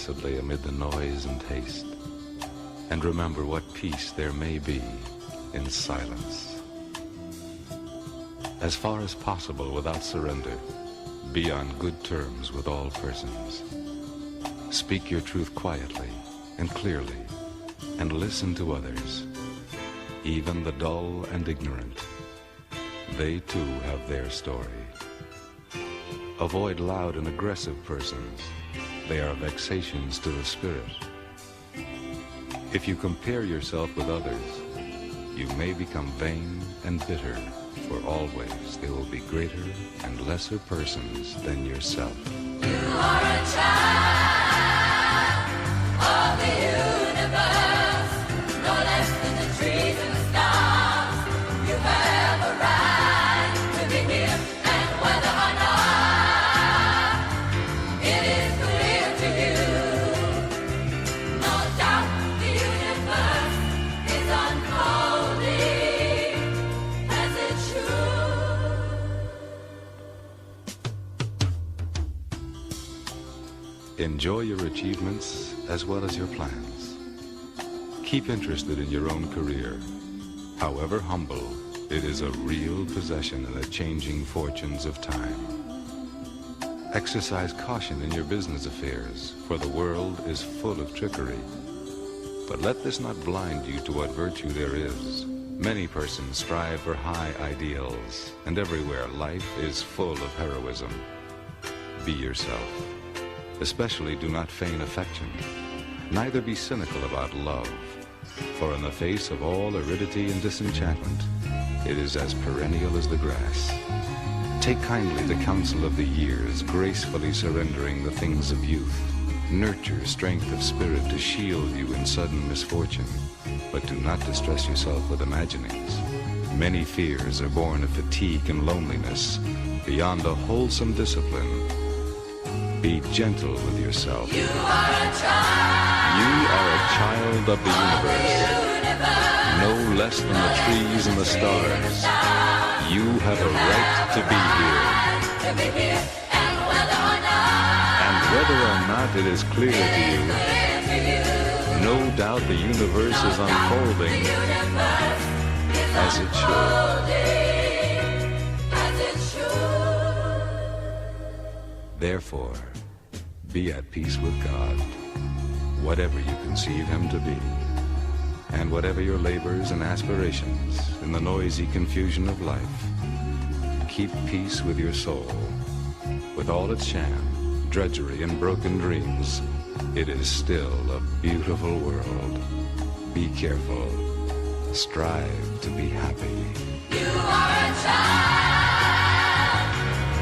placidly amid the noise and haste, and remember what peace there may be in silence. As far as possible without surrender, be on good terms with all persons. Speak your truth quietly and clearly, and listen to others, even the dull and ignorant. They too have their story. Avoid loud and aggressive persons. They are vexations to the spirit. If you compare yourself with others, you may become vain and bitter, for always there will be greater and lesser persons than yourself. You are a child of the universe, no less than the trees and the stars. You have a right to be here, and whether or not it is clear to you, no doubt the universe is unfolding as it should. Enjoy your achievements as well as your plans. Keep interested in your own career. However humble, it is a real possession in the changing fortunes of time. Exercise caution in your business affairs, for the world is full of trickery. But let this not blind you to what virtue there is. Many persons strive for high ideals, and everywhere life is full of heroism. Be yourself. Especially do not feign affection. Neither be cynical about love, for in the face of all aridity and disenchantment, it is as perennial as the grass. Take kindly the counsel of the years, gracefully surrendering the things of youth. Nurture strength of spirit to shield you in sudden misfortune, but do not distress yourself with imaginings. Many fears are born of fatigue and loneliness, beyond a wholesome discipline. Be gentle with yourself. You are a child. You are a child of the universe, no less than the trees and the stars. You have a right to be here. And whether or not it is clear to you, no doubt the universe is unfolding as it should. Therefore, be at peace with God, whatever you conceive him to be, and whatever your labors and aspirations in the noisy confusion of life. Keep peace with your soul. With all its sham, drudgery, and broken dreams, it is still a beautiful world. Be careful. Strive to be happy. You are a child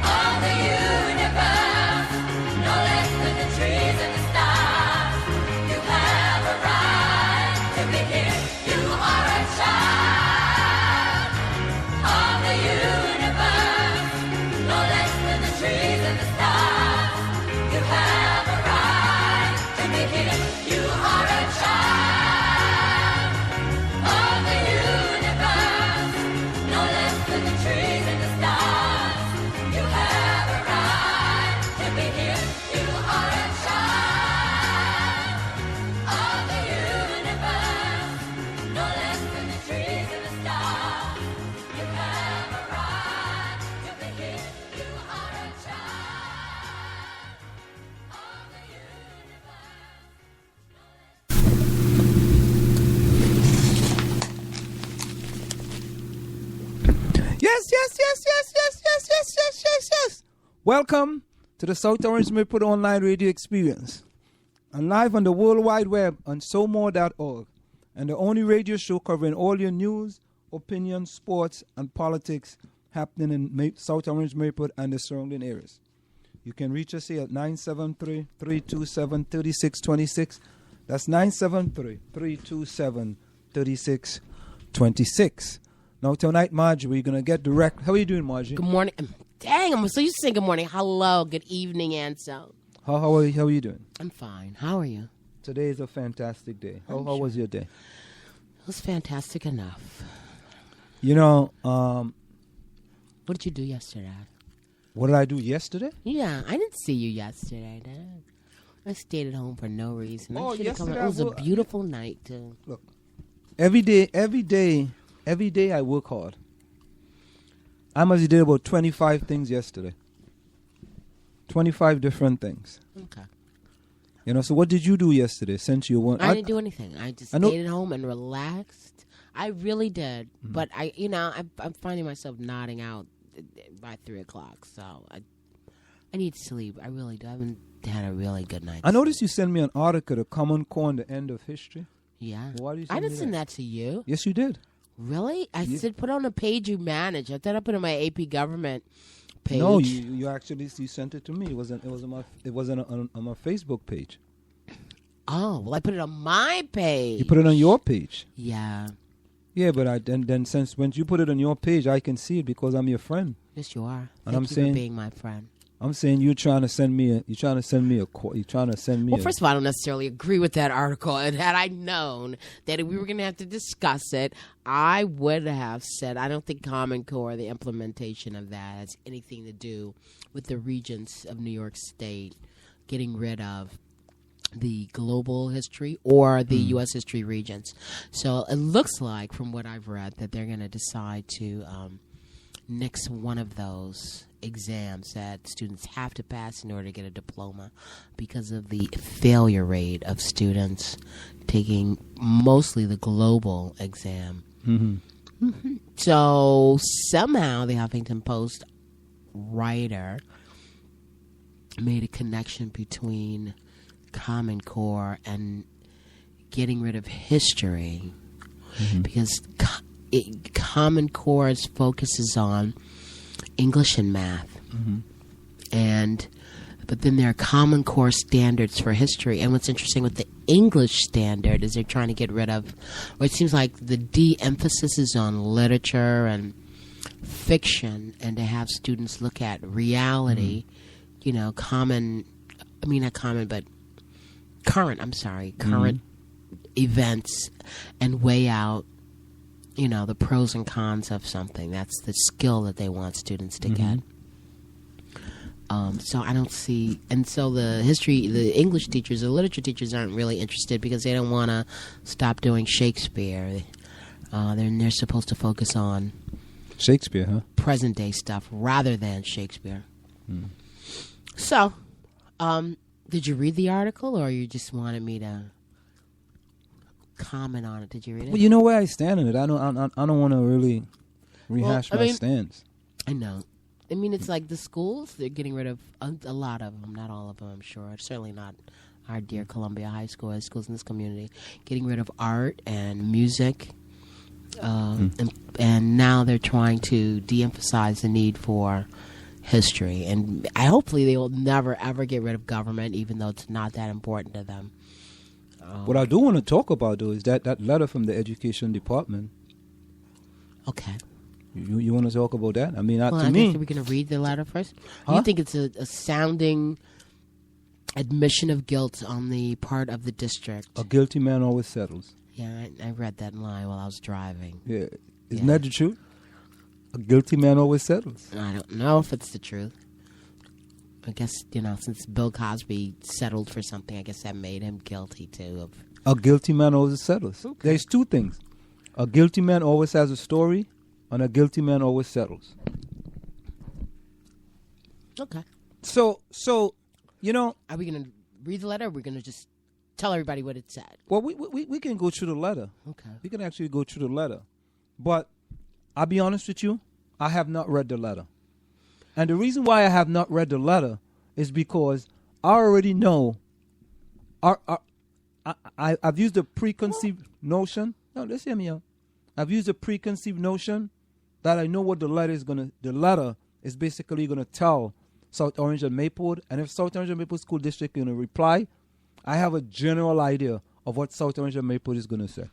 of the universe, no less than the trees and the stars. You have a right to be here. You are a child of the universe, no less than the trees and the stars. You have a right to be here. You are a child of the universe, no less than the trees and the stars. You have a right to be here. You are a child of the universe, no less than the trees and the stars. You have a right to be here. You are a child of the Yes. Welcome to the South Orange Maple Online Radio Experience. And live on the World Wide Web on SoMore.org. And the only radio show covering all your news, opinions, sports, and politics happening in South Orange Maple and the surrounding areas. You can reach us here at 973-327-3626. That's 973-327-3626. Now tonight, Marjorie, we're going to get direct. How are you doing, Marjorie? Good morning. Dang, I'm so used to saying good morning. Hello, good evening, Anselm. How are you doing? I'm fine. How are you? Today is a fantastic day. How was your day? It was fantastic enough. You know, what did you do yesterday? What did I do yesterday? Yeah, I didn't see you yesterday, did I? I stayed at home for no reason. Oh, I should've come yesterday out. It was a I wo- beautiful night, too. Look, every day I work hard. I must did about 25 things yesterday. 25 different things. Okay. You know, so what did you do yesterday since you went? I didn't do anything. I just I know- stayed at home and relaxed. I really did. But I'm finding myself nodding out by 3:00. So I need sleep. I really do. I haven't had a really good night. I noticed you sent me an article, The Common Core and the End of History. Yeah. Why did you I send me didn't send that to you. Yes, you did. Really? I Yeah. said put on a page you manage. I thought I put it on my AP government page. No, you actually sent it to me. It wasn't on my Facebook page. Oh, well, I put it on my page. You put it on your page. Yeah. Yeah, but then since when you put it on your page, I can see it because I'm your friend. Yes, you are. And Thank I'm you saying- for being my friend. I'm saying you're trying to send me a. Well, first of all, I don't necessarily agree with that article. And had I known that we were going to have to discuss it, I would have said I don't think Common Core, the implementation of that, has anything to do with the regents of New York State getting rid of the global history or the U.S. history regents. So it looks like, from what I've read, that they're going to decide to nix one of those exams that students have to pass in order to get a diploma because of the failure rate of students taking mostly the global exam. So somehow the Huffington Post writer made a connection between Common Core and getting rid of history because Common Core's focuses on English and math, but then there are Common Core standards for history. And what's interesting with the English standard is they're trying to get rid of, or it seems like the de-emphasis is on literature and fiction, and to have students look at reality, current events and weigh out the pros and cons of something. That's the skill that they want students to get. So I don't see, and so the English teachers, the literature teachers aren't really interested because they don't want to stop doing Shakespeare. They're supposed to focus on Shakespeare, huh? present day stuff rather than Shakespeare. So, did you read the article, or you just wanted me to comment on it? Did you read it? Well, you know where I stand in it. I don't want to really rehash my stance. I know. I mean, it's like the schools, they're getting rid of a lot of them, not all of them, I'm sure. Certainly not our dear Columbia High School, schools in this community. Getting rid of art and music. And now they're trying to de-emphasize the need for history. And hopefully they will never, ever get rid of government, even though it's not that important to them. What I do want to talk about, though, is that letter from the Education Department. Okay. You want to talk about that? I mean, Well, to I me... think we're going to read the letter first. Huh? You think it's a sounding admission of guilt on the part of the district? A guilty man always settles. Yeah, I read that line while I was driving. Yeah. Isn't that the truth? A guilty man always settles. I don't know if it's the truth. I guess, since Bill Cosby settled for something, I guess that made him guilty, too. A guilty man always settles. Okay. There's two things. A guilty man always has a story, and a guilty man always settles. Okay. So Are we going to read the letter, or are we going to just tell everybody what it said? well, we can go through the letter. Okay. We can actually go through the letter. But I'll be honest with you, I have not read the letter. And the reason why I have not read the letter is because I already know. I've used a preconceived notion. No, let's hear me out. I've used a preconceived notion that I know what the letter is The letter is basically gonna tell South Orange and Maplewood, and if South Orange and Maplewood School District is gonna reply, I have a general idea of what South Orange and Maplewood is gonna say.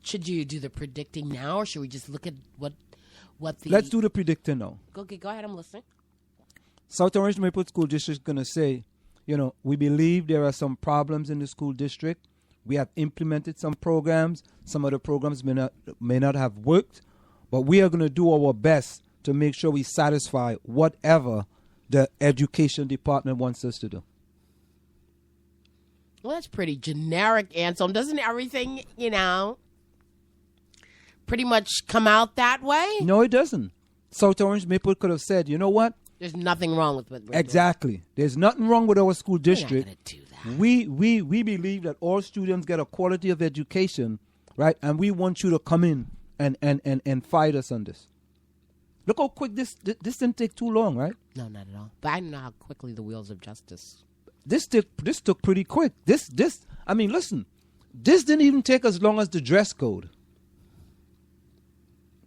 Should you do the predicting now, or should we just look at what the... Let's do the predicting now. Okay, go ahead, I'm listening. South Orange Maplewood School District is going to say, we believe there are some problems in the school district. We have implemented some programs. Some of the programs may not have worked, but we are going to do our best to make sure we satisfy whatever the education department wants us to do. Well, that's pretty generic, Anselm. Doesn't everything, pretty much come out that way? No, it doesn't. South Orange Maplewood could have said, you know what? There's nothing wrong with what we're Exactly. There's nothing wrong with our school doing. district. We're not going to do that. We believe that all students get a quality of education, right? And we want you to come in and fight us on this. Look how quick this didn't take too long, right? No, not at all. But I know how quickly the wheels of justice. This took pretty quick. I mean, listen, this didn't even take as long as the dress code.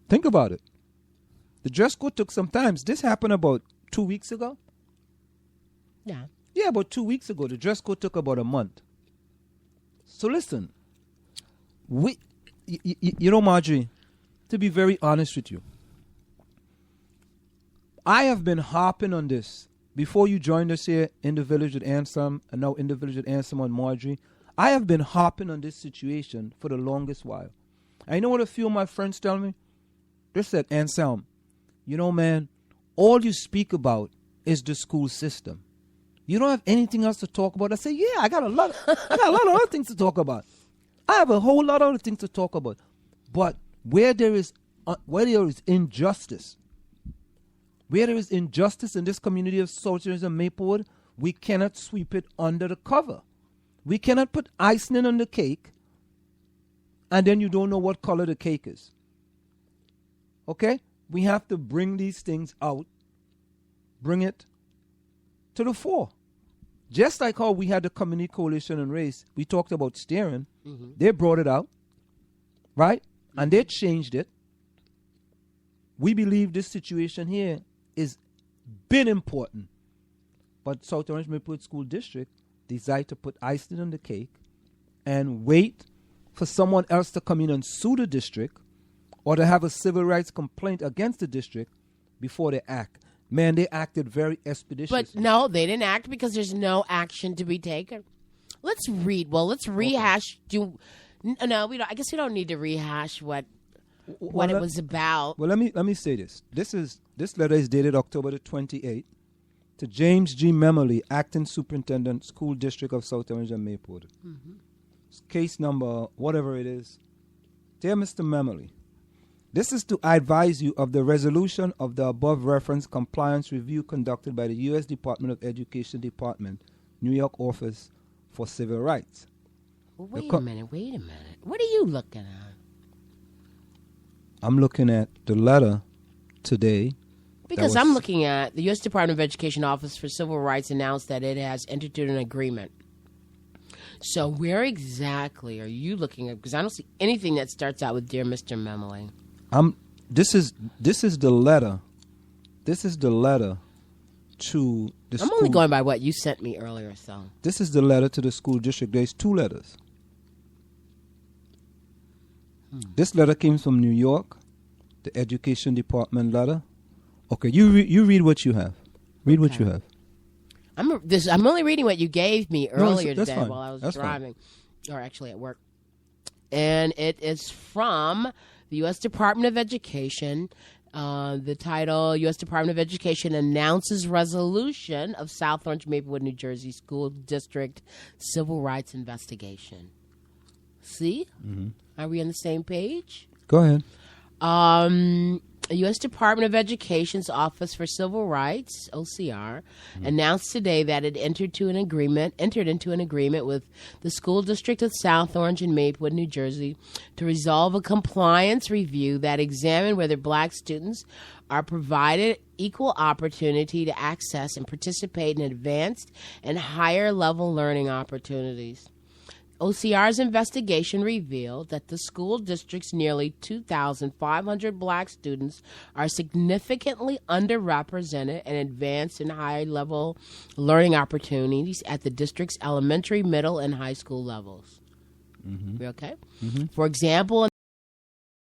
Think about it. The dress code took some time. This happened about 2 weeks ago. Yeah. Yeah, about 2 weeks ago. The dress code took about a month. So listen, Marjorie, to be very honest with you, I have been harping on this before you joined us here in the Village with Anselm, and now in the Village with Anselm and Marjorie. I have been harping on this situation for the longest while. I know what a few of my friends tell me. They said, Anselm, man, all you speak about is the school system. You don't have anything else to talk about. I say, yeah, I got a lot of other things to talk about. I have a whole lot of other things to talk about. But where there is injustice, in this community of South Orange and Maplewood, we cannot sweep it under the cover. We cannot put icing on the cake, and then you don't know what color the cake is. Okay? We have to bring these things out, bring it to the fore. Just like how we had the Community Coalition on Race, we talked about steering. Mm-hmm. They brought it out, right? Mm-hmm. And they changed it. We believe this situation here is been important. But South Orange Maplewood School District decided to put icing on the cake and wait for someone else to come in and sue the district or to have a civil rights complaint against the district before they act. Man, they acted very expeditiously. But no, they didn't act because there's no action to be taken. Let's read. Well, let's rehash. Okay. No, we don't. I guess we don't need to rehash what it was about. Well, let me say this. This letter is dated October the 28th to James G. Memley, Acting Superintendent, School District of South Orange and Maplewood. Mm-hmm. Case number, whatever it is. Dear Mr. Memley, this is to advise you of the resolution of the above referenced compliance review conducted by the U.S. Department of Education Department, New York Office for Civil Rights. Well, wait a minute. What are you looking at? I'm looking at the letter today. Because I'm looking at the U.S. Department of Education Office for Civil Rights announced that it has entered into an agreement. So where exactly are you looking at? Because I don't see anything that starts out with Dear Mr. Memley. This is the letter. This is the letter to the school. I'm only going by what you sent me earlier, so. This is the letter to the school district. There's two letters. This letter came from New York, the Education Department letter. Okay, you read what you have. Read what you have. I'm only reading what you gave me earlier today fine. while I was that's driving, or actually at work. And it is from the U.S. Department of Education. The title, U.S. Department of Education announces resolution of South Orange Maplewood, New Jersey School District Civil Rights Investigation. See? Mm-hmm. Are we on the same page? Go ahead. U.S. Department of Education's Office for Civil Rights, OCR, announced today that it entered into an agreement with the School District of South Orange and Maplewood, New Jersey, to resolve a compliance review that examined whether black students are provided equal opportunity to access and participate in advanced and higher level learning opportunities. OCR's investigation revealed that the school district's nearly 2,500 black students are significantly underrepresented in advanced and high-level learning opportunities at the district's elementary, middle, and high school levels. Mm-hmm. We okay? Mm-hmm. For example,